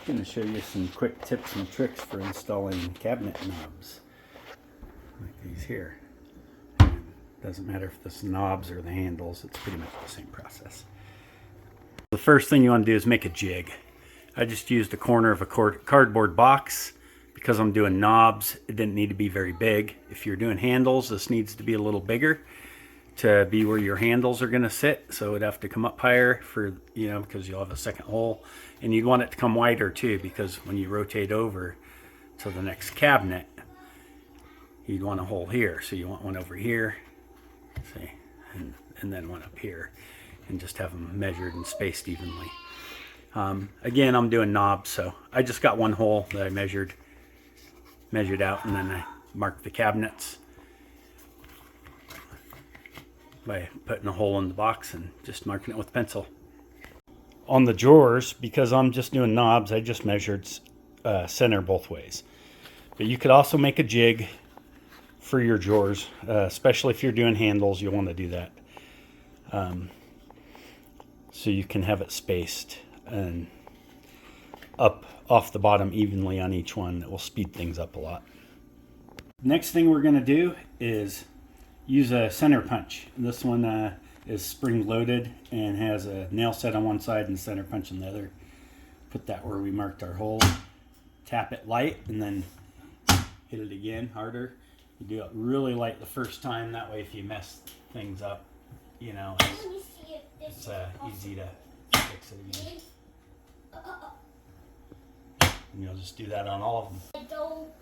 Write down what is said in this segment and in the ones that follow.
going to show you some quick tips and tricks for installing cabinet knobs like these here. Doesn't matter if it's knobs or the handles, it's pretty much the same process. The first thing you want to do is make a jig. I just used a corner of a cardboard box. Because I'm doing knobs, it didn't need to be very big. If you're doing handles, this needs to be a little bigger to be where your handles are going to sit. So it'd have to come up higher for, because you'll have a second hole. And you'd want it to come wider too, because when you rotate over to the next cabinet, you'd want a hole here. So you want one over here, see, and then one up here, and just have them measured and spaced evenly. Again, I'm doing knobs, so I just got one hole that I measured out, and then I marked the cabinets by putting a hole in the box and just marking it with pencil. On the drawers, because I'm just doing knobs, I just measured center both ways. But you could also make a jig for your drawers, especially if you're doing handles, you'll want to do that. So you can have it spaced and up off the bottom evenly on each one. That will speed things up a lot. Next thing we're going to do is use a center punch. This one is spring loaded and has a nail set on one side and a center punch on the other. Put that where we marked our hole. Tap it light and then hit it again harder. You do it really light the first time, that way if you mess things up, it's easy to fix it again. And you'll just do that on all of them.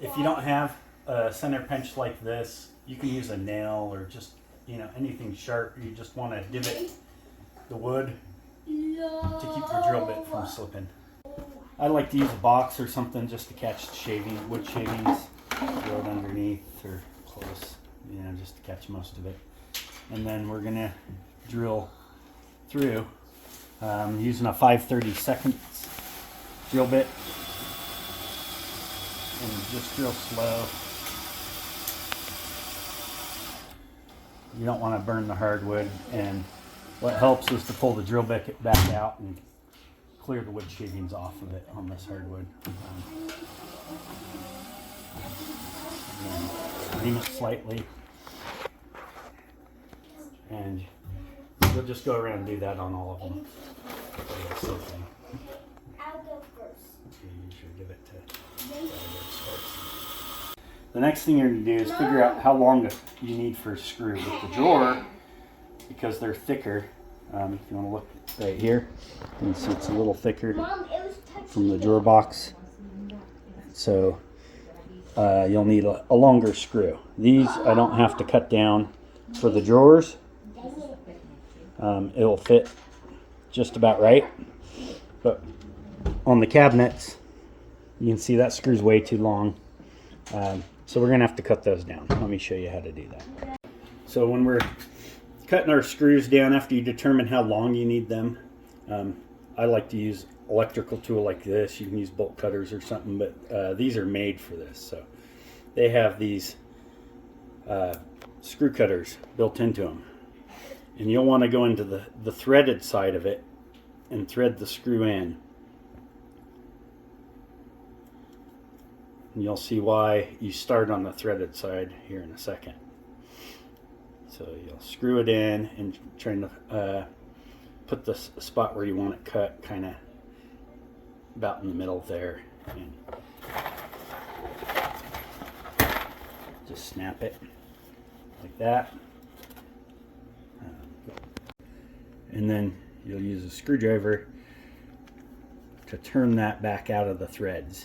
If you don't have a center punch like this, you can use a nail or just anything sharp. You just want to divot the wood to keep your drill bit from slipping. I like to use a box or something just to catch wood shavings. Throw it underneath or close, just to catch most of it. And then we're gonna drill through using a 5/32 drill bit. And just drill slow. You don't want to burn the hardwood, and what helps is to pull the drill bit back out and clear the wood shavings off of it on this hardwood. Screen it slightly, and you'll just go around and do that on all of them. I'll go first. Okay, you should give it to. The next thing you're going to do is figure out how long you need for a screw. With the drawer, because they're thicker, if you want to look right here, you can see it's a little thicker from the drawer box. So you'll need a longer screw. These I don't have to cut down for the drawers. It'll fit just about right. But on the cabinets, you can see that screw's way too long. So we're going to have to cut those down. Let me show you how to do that. So when we're cutting our screws down, after you determine how long you need them, I like to use electrical tool like this. You can use bolt cutters or something, but these are made for this. So they have these screw cutters built into them. And you'll want to go into the threaded side of it and thread the screw in. And you'll see why you start on the threaded side here in a second. So you'll screw it in and try to put the spot where you want it cut kind of about in the middle there. And just snap it like that. And then you'll use a screwdriver to turn that back out of the threads.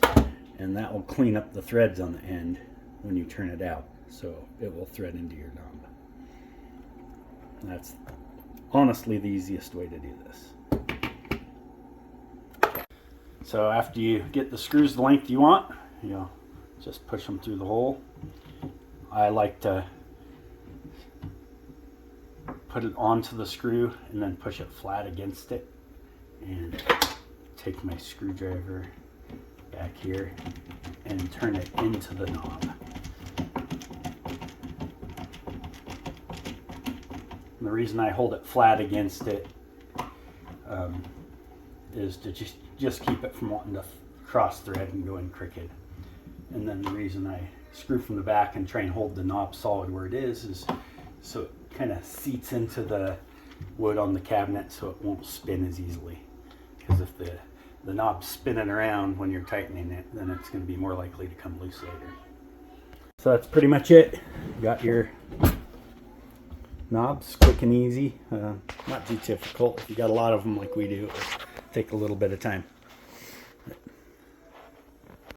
And that will clean up the threads on the end when you turn it out, so it will thread into your knob. That's honestly the easiest way to do this. So after you get the screws the length you want, you'll just push them through the hole. I like to put it onto the screw and then push it flat against it, and take my screwdriver back here and turn it into the knob. And the reason I hold it flat against it is to just keep it from wanting to cross thread and go in crooked. And then the reason I screw from the back and try and hold the knob solid where it is so it kind of seats into the wood on the cabinet so it won't spin as easily. Because if the knob's spinning around when you're tightening it, then it's going to be more likely to come loose later. So that's pretty much it. You got your knobs, quick and easy. Not too difficult. If you got a lot of them like we do, it'll take a little bit of time.